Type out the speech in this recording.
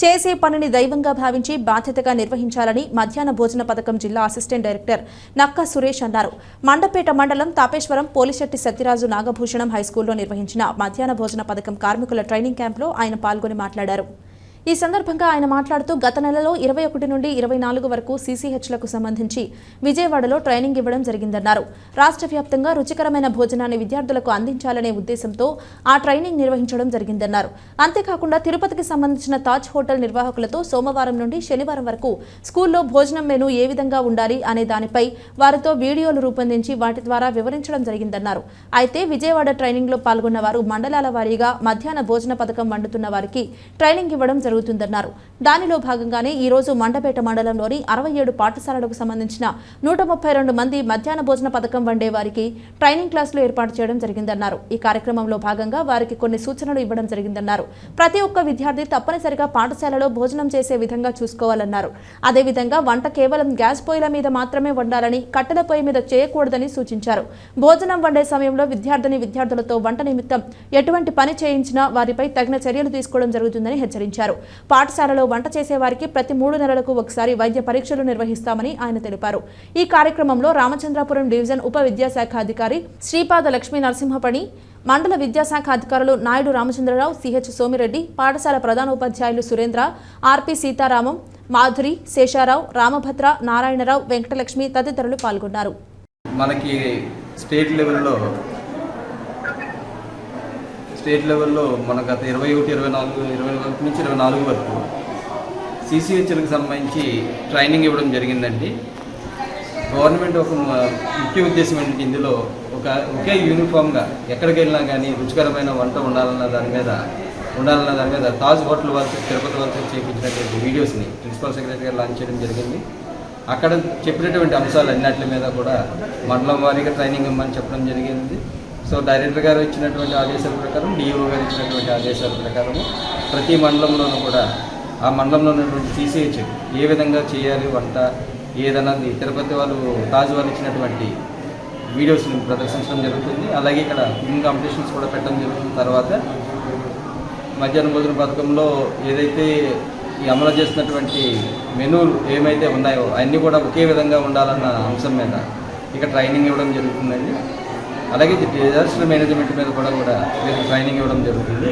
చేసే పనిని దైవంగా భావించి బాధ్యతగా నిర్వహించాలని మధ్యాహ్న భోజన పథకం జిల్లా అసిస్టెంట్ డైరెక్టర్ నక్కా సురేష్ అన్నారు. మండపేట మండలం తాపేశ్వరం పోలిశెట్టి సత్యరాజు నాగభూషణం హైస్కూల్లో నిర్వహించిన మధ్యాహ్న భోజన పథకం కార్మికుల ట్రైనింగ్ క్యాంప్లో ఆయన పాల్గొని మాట్లాడారు. ఈ సందర్భంగా ఆయన మాట్లాడుతూ గత నెలలో 21 నుండి 24 వరకు సీసీహెచ్లకు సంబంధించి విజయవాడలో ట్రైనింగ్ ఇవ్వడం జరిగిందన్నారు. రాష్ట్ర వ్యాప్తంగా రుచికరమైన భోజనాన్ని విద్యార్థులకు అందించాలనే ఉద్దేశంతో ఆ ట్రైనింగ్ నిర్వహించడం జరిగిందన్నారు. అంతేకాకుండా తిరుపతికి సంబంధించిన తాజ్ హోటల్ నిర్వాహకులతో సోమవారం నుండి శనివారం వరకు స్కూల్లో భోజనం మెనూ ఏ విధంగా ఉండాలి అనే దానిపై వారితో వీడియోలు రూపొందించి వాటి ద్వారా వివరించడం జరిగిందన్నారు. అయితే విజయవాడ ట్రైనింగ్లో పాల్గొన్న వారు మండలాల వారీగా మధ్యాహ్న భోజన పథకం వండుతున్న వారికి ట్రైనింగ్ ఇవ్వడం జరుగుతుందన్నారు. దానిలో భాగంగానే ఈ రోజు మండపేట మండలంలోని 67 పాఠశాలలకు సంబంధించిన 132 మంది మధ్యాహ్న భోజన పథకం వండే వారికి ట్రైనింగ్ క్లాసులు ఏర్పాటు చేయడం జరిగిందన్నారు. ఈ కార్యక్రమంలో భాగంగా వారికి కొన్ని సూచనలు ఇవ్వడం జరిగిందన్నారు. ప్రతి ఒక్క విద్యార్థి తప్పనిసరిగా పాఠశాలలో భోజనం చేసే విధంగా చూసుకోవాలన్నారు. అదేవిధంగా వంట కేవలం గ్యాస్ పొయ్యిల మీద మాత్రమే వండాలని, కట్టెల పొయ్యి మీద చేయకూడదని సూచించారు. భోజనం వండే సమయంలో విద్యార్థులతో వంట నిమిత్తం ఎటువంటి పని చేయించినా వారిపై తగిన చర్యలు తీసుకోవడం జరుగుతుందని హెచ్చరించారు. పాఠశాలలో వంట చేసే వారికి ప్రతి 3 నెలలకు ఒకసారి వైద్య పరీక్షలు నిర్వహిస్తామని ఆయన తెలిపారు. ఈ కార్యక్రమంలో రామచంద్రాపురం డివిజన్ ఉప విద్యాశాఖ అధికారి శ్రీపాద లక్ష్మీ నరసింహపణి, మండల విద్యాశాఖ అధికారులు నాయుడు రామచంద్రరావు, సిహెచ్ సోమిరెడ్డి, పాఠశాల ప్రధానోపాధ్యాయులు సురేంద్ర, ఆర్పి సీతారామం, మాధురి, శేషారావు, రామభద్ర, నారాయణరావు, వెంకటలక్ష్మి తదితరులు పాల్గొన్నారు. మనకి స్టేట్ లెవెల్లో మన గత 21 నుంచి 24 వరకు సీసీహెచ్లకు సంబంధించి ట్రైనింగ్ ఇవ్వడం జరిగిందండి. గవర్నమెంట్ ఒక ముఖ్య ఉద్దేశం ఏంటంటే ఇందులో ఒకే యూనిఫామ్గా ఎక్కడికి వెళ్ళినా కానీ రుచికరమైన వంట ఉండాలన్న దాని మీద తాజ్ హోటల్ వాళ్ళతో తిరుపతి వాళ్ళతో చేయించినటువంటి వీడియోస్ని ప్రిన్సిపల్ సెక్రటరీ గారు లాంచ్ చేయడం జరిగింది. అక్కడ చెప్పినటువంటి అంశాలు అన్నిటి మీద కూడా మండలం వారీగా ట్రైనింగ్ ఇవ్వమని చెప్పడం జరిగింది. సో డైరెక్టర్ గారు ఇచ్చినటువంటి ఆదేశాల ప్రకారం, డిఈఓ గారు ఇచ్చినటువంటి ఆదేశాల ప్రకారం ప్రతి మండలంలోనూ కూడా ఆ మండలంలో ఉన్నటువంటి సీసీహెచ్ ఏ విధంగా చేయాలి వంట ఏదన్నది తిరుపతి వాళ్ళు తాజ్ వాళ్ళు ఇచ్చినటువంటి వీడియోస్ని ప్రదర్శించడం జరుగుతుంది. అలాగే ఇక్కడ కుకింగ్ కాంపిటీషన్స్ కూడా పెట్టడం జరుగుతుంది. తర్వాత మధ్యాహ్న భోజన పథకంలో ఏదైతే ఈ అమలు చేసినటువంటి మెనూలు ఏమైతే ఉన్నాయో అన్నీ కూడా ఒకే విధంగా ఉండాలన్న అంశం మీద ఇక ట్రైనింగ్ ఇవ్వడం జరుగుతుందండి. అలాగే డిజాస్టర్ మేనేజ్మెంట్ మీద కూడా ట్రైనింగ్ ఇవ్వడం జరుగుతుంది.